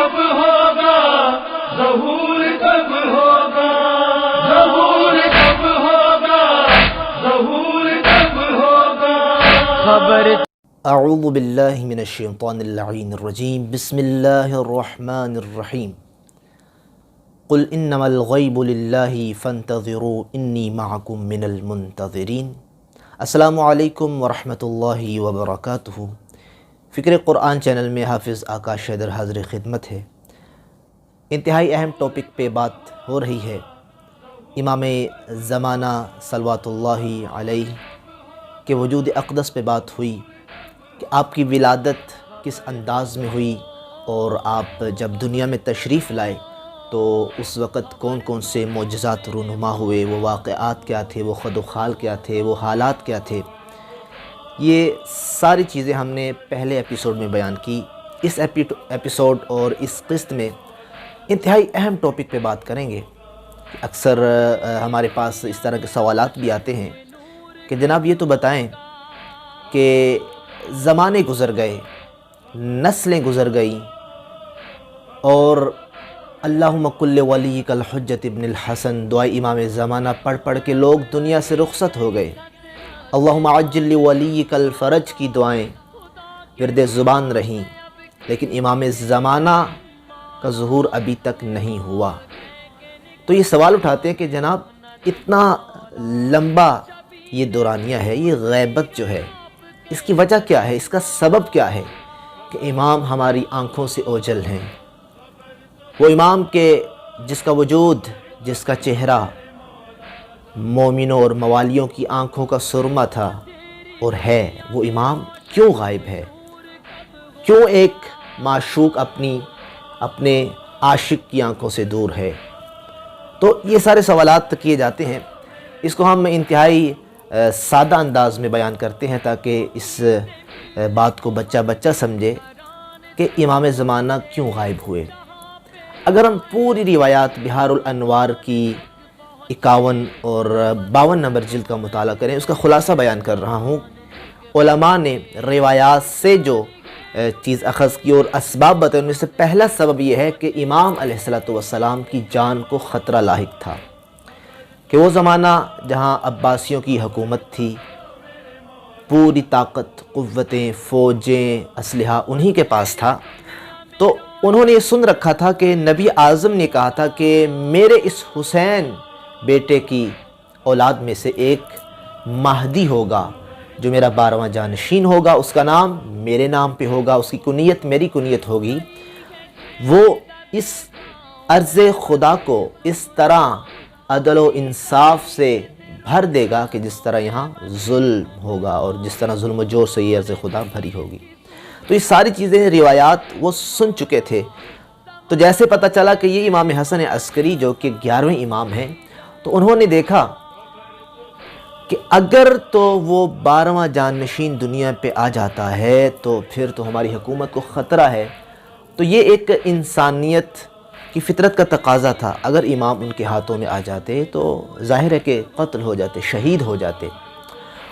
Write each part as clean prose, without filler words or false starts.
کب ہوگا، ظہور کب ہوگا، ظہور کب ہوگا، ظہور کب ہوگا، خبر۔ اعوذ باللہ من الشیطان اللعین الرجیم، بسم اللہ الرحمن الرحیم۔ قل انما الغیب للہ فانتظروا انی معکم من المنتظرین۔ السلام علیکم ورحمۃ اللہ وبرکاتہ۔ فکر قرآن چینل میں حافظ آکاش حیدر حاضر خدمت ہے۔ انتہائی اہم ٹاپک پہ بات ہو رہی ہے، امام زمانہ صلوات اللہ علیہ کے وجود اقدس پہ بات ہوئی کہ آپ کی ولادت کس انداز میں ہوئی، اور آپ جب دنیا میں تشریف لائے تو اس وقت کون کون سے معجزات رونما ہوئے، وہ واقعات کیا تھے، وہ خد و خال کیا تھے، وہ حالات کیا تھے۔ یہ ساری چیزیں ہم نے پہلے ایپیسوڈ میں بیان کی۔ اس ایپیسوڈ اور اس قسط میں انتہائی اہم ٹاپک پہ بات کریں گے۔ اکثر ہمارے پاس اس طرح کے سوالات بھی آتے ہیں کہ جناب یہ تو بتائیں کہ زمانے گزر گئے، نسلیں گزر گئیں، اور اللہم کل ولیک الحجۃ ابن الحسن دعائے امام زمانہ پڑھ پڑھ کے لوگ دنیا سے رخصت ہو گئے۔ اللہم عجل لولیک الفرج کی دعائیں ورد زبان رہیں، لیکن امام زمانہ کا ظہور ابھی تک نہیں ہوا۔ تو یہ سوال اٹھاتے ہیں کہ جناب اتنا لمبا یہ دورانیہ ہے، یہ غیبت جو ہے، اس کی وجہ کیا ہے، اس کا سبب کیا ہے کہ امام ہماری آنکھوں سے اوجھل ہیں؟ وہ امام کے جس کا وجود، جس کا چہرہ مومنوں اور موالیوں کی آنکھوں کا سرمہ تھا اور ہے، وہ امام کیوں غائب ہے؟ کیوں ایک معشوق اپنے عاشق کی آنکھوں سے دور ہے؟ تو یہ سارے سوالات کیے جاتے ہیں۔ اس کو ہم انتہائی سادہ انداز میں بیان کرتے ہیں تاکہ اس بات کو بچہ سمجھے کہ امام زمانہ کیوں غائب ہوئے۔ اگر ہم پوری روایات بحار الانوار کی 51 اور 52 نمبر جلد کا مطالعہ کریں، اس کا خلاصہ بیان کر رہا ہوں۔ علماء نے روایات سے جو چیز اخذ کی اور اسباب بتائے، ان میں سے پہلا سبب یہ ہے کہ امام علیہ السلام کی جان کو خطرہ لاحق تھا، کہ وہ زمانہ جہاں عباسیوں کی حکومت تھی، پوری طاقت، قوتیں، فوجیں، اسلحہ انہی کے پاس تھا۔ تو انہوں نے یہ سن رکھا تھا کہ نبی اعظم نے کہا تھا کہ میرے اس حسین بیٹے کی اولاد میں سے ایک مہدی ہوگا جو میرا 12واں جانشین ہوگا، اس کا نام میرے نام پہ ہوگا، اس کی کنیت میری کنیت ہوگی۔ وہ اس عرض خدا کو اس طرح عدل و انصاف سے بھر دے گا کہ جس طرح یہاں ظلم ہوگا، اور جس طرح ظلم و جور سے یہ عرض خدا بھری ہوگی۔ تو یہ ساری چیزیں روایات وہ سن چکے تھے۔ تو جیسے پتہ چلا کہ یہ امام حسن عسکری جو کہ 11ویں امام ہیں، تو انہوں نے دیکھا کہ اگر تو وہ 12واں جانشین دنیا پہ آ جاتا ہے تو پھر تو ہماری حکومت کو خطرہ ہے۔ تو یہ ایک انسانیت کی فطرت کا تقاضا تھا، اگر امام ان کے ہاتھوں میں آ جاتے تو ظاہر ہے کہ قتل ہو جاتے، شہید ہو جاتے۔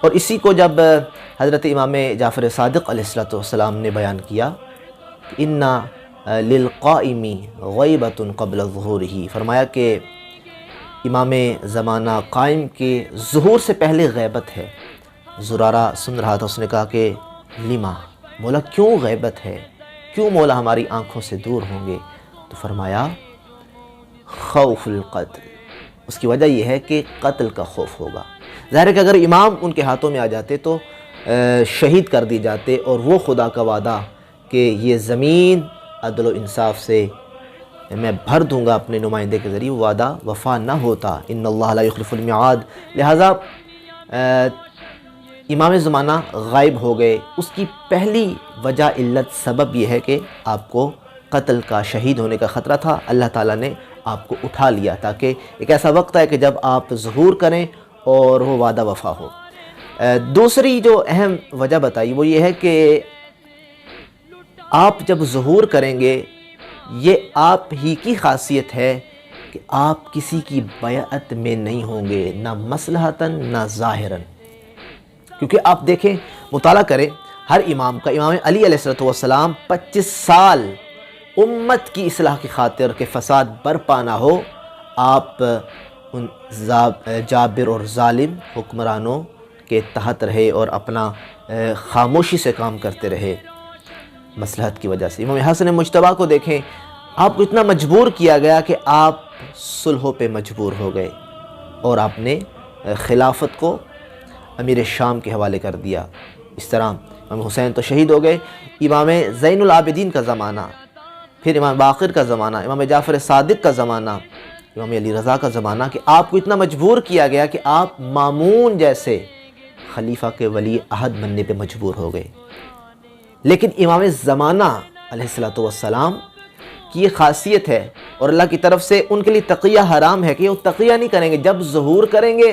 اور اسی کو جب حضرت امام جعفر صادق علیہ السلام نے بیان کیا، اِنَّ لِلْقَائِمِ غَیْبَةٌ قَبْلَ ظُہُورِهِ، فرمایا کہ امام زمانہ قائم کے ظہور سے پہلے غیبت ہے۔ زرارہ سن رہا تھا، اس نے کہا کہ لما، مولا کیوں غیبت ہے، کیوں مولا ہماری آنکھوں سے دور ہوں گے؟ تو فرمایا خوف القتل، اس کی وجہ یہ ہے کہ قتل کا خوف ہوگا۔ ظاہر ہے کہ اگر امام ان کے ہاتھوں میں آ جاتے تو شہید کر دی جاتے، اور وہ خدا کا وعدہ کہ یہ زمین عدل و انصاف سے میں بھر دوں گا اپنے نمائندے کے ذریعے، وہ وعدہ وفا نہ ہوتا۔ ان اللہ لا یخلف المیعاد۔ لہٰذا امام زمانہ غائب ہو گئے۔ اس کی پہلی وجہ، علت، سبب یہ ہے کہ آپ کو قتل کا، شہید ہونے کا خطرہ تھا۔ اللہ تعالیٰ نے آپ کو اٹھا لیا تاکہ ایک ایسا وقت ہے کہ جب آپ ظہور کریں اور وہ وعدہ وفا ہو۔ دوسری جو اہم وجہ بتائی وہ یہ ہے کہ آپ جب ظہور کریں گے، یہ آپ ہی کی خاصیت ہے کہ آپ کسی کی بیعت میں نہیں ہوں گے، نہ مصلحتاً نہ ظاہراً۔ کیونکہ آپ دیکھیں، مطالعہ کریں ہر امام کا، امام علی علیہ السلام 25 سال امت کی اصلاح کی خاطر کہ فساد برپا نہ ہو، آپ ان جابر اور ظالم حکمرانوں کے تحت رہے اور اپنا خاموشی سے کام کرتے رہے مصلحت کی وجہ سے۔ امام حسن مجتبیٰ کو دیکھیں، آپ کو اتنا مجبور کیا گیا کہ آپ صلحوں پہ مجبور ہو گئے اور آپ نے خلافت کو امیر شام کے حوالے کر دیا۔ اس طرح امام حسین تو شہید ہو گئے، امام زین العابدین کا زمانہ، پھر امام باقر کا زمانہ، امام جعفر صادق کا زمانہ، امام علی رضا کا زمانہ، کہ آپ کو اتنا مجبور کیا گیا کہ آپ مامون جیسے خلیفہ کے ولی عہد بننے پہ مجبور ہو گئے۔ لیکن امام زمانہ علیہ السلام کی یہ خاصیت ہے، اور اللہ کی طرف سے ان کے لیے تقیہ حرام ہے کہ وہ تقیہ نہیں کریں گے، جب ظہور کریں گے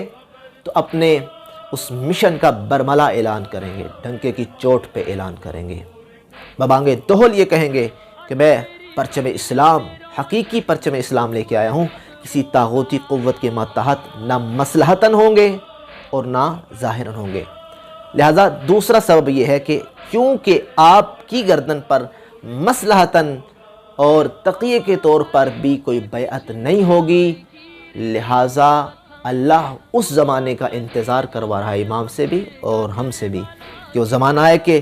تو اپنے اس مشن کا برملا اعلان کریں گے، ڈنکے کی چوٹ پہ اعلان کریں گے، ببانگ دہل یہ کہیں گے کہ میں پرچم اسلام، حقیقی پرچم اسلام لے کے آیا ہوں، کسی طاغوتی قوت کے ماتحت نہ مصلحتاً ہوں گے اور نہ ظاہراً ہوں گے۔ لہٰذا دوسرا سبب یہ ہے کہ کیونکہ آپ کی گردن پر مصلحتاً اور تقیے کے طور پر بھی کوئی بیعت نہیں ہوگی، لہٰذا اللہ اس زمانے کا انتظار کروا رہا ہے امام سے بھی اور ہم سے بھی، کہ وہ زمانہ ہے کہ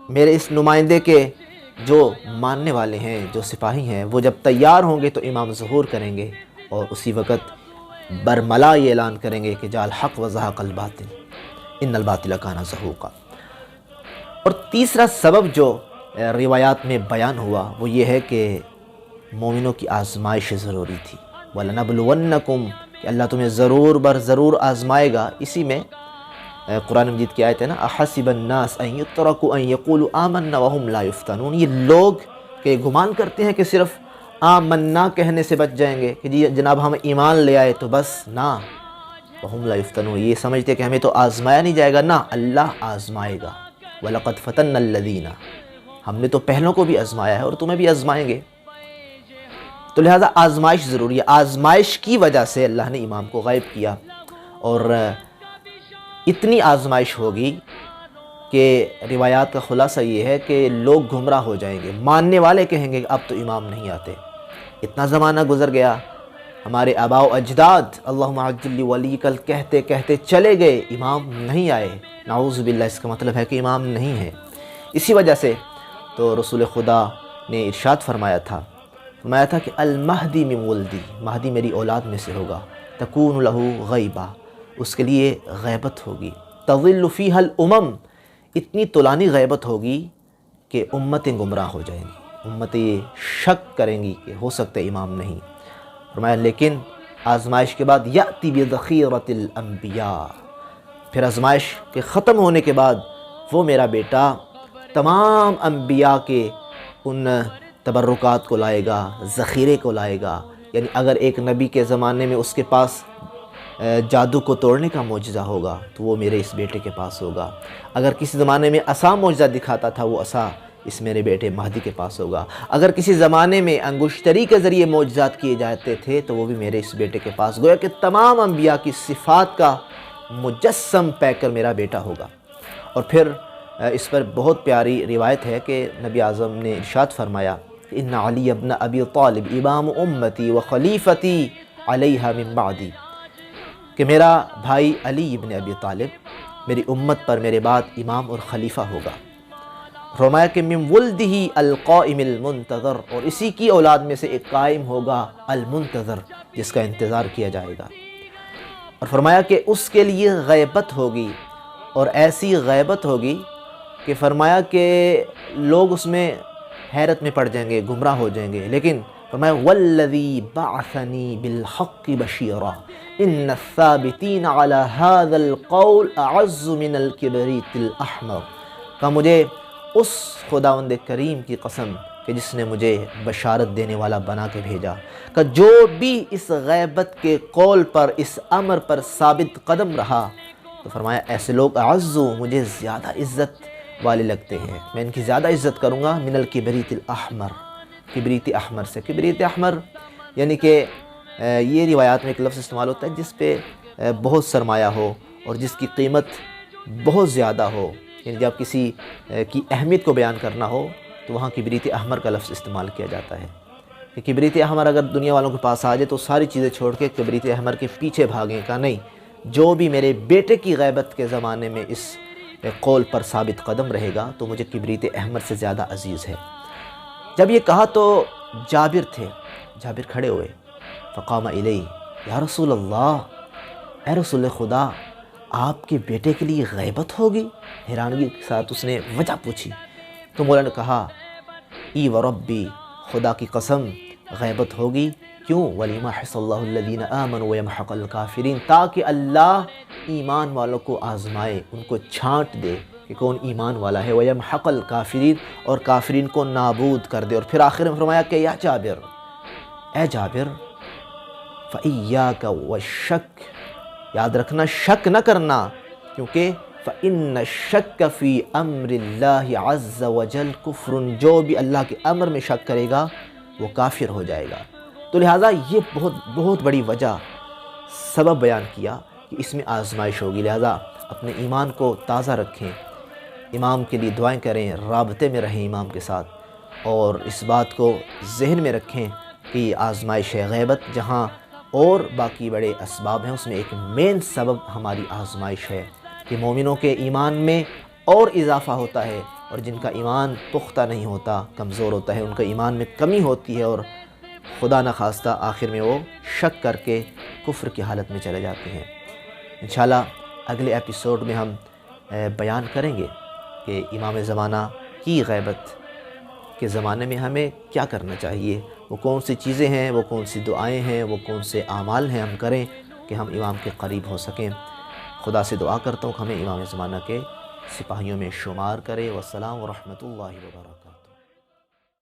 میرے اس نمائندے کے جو ماننے والے ہیں، جو سپاہی ہیں، وہ جب تیار ہوں گے تو امام ظہور کریں گے اور اسی وقت برملا یہ اعلان کریں گے کہ جاء الحق وزہق الباطل ان الباطل کان زہوقا۔ اور تیسرا سبب جو روایات میں بیان ہوا وہ یہ ہے کہ مومنوں کی آزمائش ضروری تھی، وَلَنَبْلُوَنَّكُمْ، کہ اللہ تمہیں ضرور بر ضرور آزمائے گا۔ اسی میں قرآن مجید کی آیت ہے نا، احسب الناس ان یترکوا ان یقولوا آمنا وهم لا یفتنون، یہ لوگ کہ گمان کرتے ہیں کہ صرف آمنا کہنے سے بچ جائیں گے کہ جی جناب ہم ایمان لے آئے تو بس، نہ، وهم لا یفتنون، یہ سمجھتے کہ ہمیں تو آزمایا نہیں جائے گا، نہ، اللہ آزمائے گا۔ وَلَقَدْ فَتَنَّا الَّذِينَ، ہم نے تو پہلوں کو بھی آزمایا ہے اور تمہیں بھی آزمائیں گے۔ تو لہٰذا آزمائش ضروری ہے، آزمائش کی وجہ سے اللہ نے امام کو غائب کیا، اور اتنی آزمائش ہوگی کہ روایات کا خلاصہ یہ ہے کہ لوگ گمراہ ہو جائیں گے، ماننے والے کہیں گے کہ اب تو امام نہیں آتے۔ اتنا زمانہ گزر گیا، ہمارے آباء و اجداد اللہم عجل لی ولیک کہتے کہتے چلے گئے، امام نہیں آئے، نعوذ باللہ، اس کا مطلب ہے کہ امام نہیں ہے۔ اسی وجہ سے تو رسول خدا نے ارشاد فرمایا تھا کہ المہدی من ولدی، مہدی میری اولاد میں سے ہوگا، تکون لہ غیبہ، اس کے لیے غیبت ہوگی، تظل فیہا الامم، اتنی طولانی غیبت ہوگی کہ امتیں گمراہ ہو جائیں گی، امتیں یہ شک کریں گی کہ ہو سکتا ہے امام نہیں۔ فرمایا لیکن آزمائش کے بعد یأتی بذخیرۃ الانبیاء، پھر آزمائش کے ختم ہونے کے بعد وہ میرا بیٹا تمام انبیاء کے ان تبرکات کو لائے گا، ذخیرے کو لائے گا۔ یعنی اگر ایک نبی کے زمانے میں اس کے پاس جادو کو توڑنے کا معجزہ ہوگا تو وہ میرے اس بیٹے کے پاس ہوگا، اگر کسی زمانے میں عصا معجزہ دکھاتا تھا وہ عصا اس میرے بیٹے مہدی کے پاس ہوگا، اگر کسی زمانے میں انگشتری کے ذریعے معجزات کیے جاتے تھے تو وہ بھی میرے اس بیٹے کے پاس، گویا کہ تمام انبیاء کی صفات کا مجسم پیکر میرا بیٹا ہوگا۔ اور پھر اس پر بہت پیاری روایت ہے کہ نبی اعظم نے ارشاد فرمایا ان علی ابن ابی طالب امام امتی و خلیفتی علیہا من بعدی، کہ میرا بھائی علی ابن ابی طالب میری امت پر میرے بعد امام اور خلیفہ ہوگا۔ فرمایا کہ من ولدہ القائم المنتظر، اور اسی کی اولاد میں سے ایک قائم ہوگا المنتظر، جس کا انتظار کیا جائے گا۔ اور فرمایا کہ اس کے لیے غیبت ہوگی، اور ایسی غیبت ہوگی کہ فرمایا کہ لوگ اس میں حیرت میں پڑ جائیں گے، گمراہ ہو جائیں گے، لیکن فرمایا والذی بعثنی بالحق بشیرا ان الثابتین علی هذا القول اعز من الکبریت الاحمر، کہ مجھے اس خداوند کریم کی قسم کہ جس نے مجھے بشارت دینے والا بنا کے بھیجا، کہ جو بھی اس غیبت کے قول پر، اس امر پر ثابت قدم رہا، تو فرمایا ایسے لوگ اعزو، مجھے زیادہ عزت والے لگتے ہیں، میں ان کی زیادہ عزت کروں گا، من الکبریت الاحمر، کبریت احمر سے۔ کبریت احمر یعنی کہ یہ روایات میں ایک لفظ استعمال ہوتا ہے جس پہ بہت سرمایہ ہو اور جس کی قیمت بہت زیادہ ہو، یعنی جب کسی کی اہمیت کو بیان کرنا ہو تو وہاں کبریت احمر کا لفظ استعمال کیا جاتا ہے کہ کبریت احمر اگر دنیا والوں کے پاس آ جائے تو ساری چیزیں چھوڑ کے کبریت احمر کے پیچھے بھاگیں. کہا نہیں، جو بھی میرے بیٹے کی غیبت کے زمانے میں اس قول پر ثابت قدم رہے گا تو مجھے کبریت احمر سے زیادہ عزیز ہے. جب یہ کہا تو جابر تھے، جابر کھڑے ہوئے. فقام الیہ، یا رسول اللہ، اے رسول خدا، آپ کے بیٹے کے لیے غیبت ہوگی؟ حیرانگی کے ساتھ اس نے وجہ پوچھی. تو مولا نے کہا، ای وربی، خدا کی قسم غیبت ہوگی. کیوں؟ وَلِمَا حِصَ اللَّهُ الَّذِينَ آمَنُوا وَيَمْحَقَ الْكَافِرِينَ، تاکہ اللہ ایمان والوں کو آزمائے، ان کو چھانٹ دے کہ کون ایمان والا ہے. وَيَمْحَقَ الْكَافِرِينَ، اور کافرین کو نابود کر دے. اور پھر آخر میں فرمایا کہ یا جابر، اے جابر، فَإِيَّاكَ وَالشَّكَّ، یاد رکھنا شک نہ کرنا، کیونکہ فَإِنَّ الشَّكَّ فِي أَمْرِ اللَّهِ عَزَّ وَجَلَّ كُفْرٌ، جو بھی اللہ کے امر میں شک کرے گا وہ کافر ہو جائے گا. تو لہٰذا یہ بہت بڑی وجہ، سبب بیان کیا کہ اس میں آزمائش ہوگی. لہٰذا اپنے ایمان کو تازہ رکھیں، امام کے لیے دعائیں کریں، رابطے میں رہیں امام کے ساتھ، اور اس بات کو ذہن میں رکھیں کہ یہ آزمائش ہے. غیبت جہاں اور باقی بڑے اسباب ہیں، اس میں ایک مین سبب ہماری آزمائش ہے کہ مومنوں کے ایمان میں اور اضافہ ہوتا ہے، اور جن کا ایمان پختہ نہیں ہوتا، کمزور ہوتا ہے، ان کا ایمان میں کمی ہوتی ہے، اور خدا نخواستہ آخر میں وہ شک کر کے کفر کی حالت میں چلے جاتے ہیں. انشاءاللہ اگلے ایپیسوڈ میں ہم بیان کریں گے کہ امام زمانہ کی غیبت کے زمانے میں ہمیں کیا کرنا چاہیے، وہ کون سی چیزیں ہیں، وہ کون سی دعائیں ہیں، وہ کون سے اعمال ہیں ہم کریں کہ ہم امام کے قریب ہو سکیں. خدا سے دعا کرتا ہوں کہ ہمیں امام زمانہ کے سپاہیوں میں شمار کرے. والسلام ورحمۃ اللہ وبرکاتہ.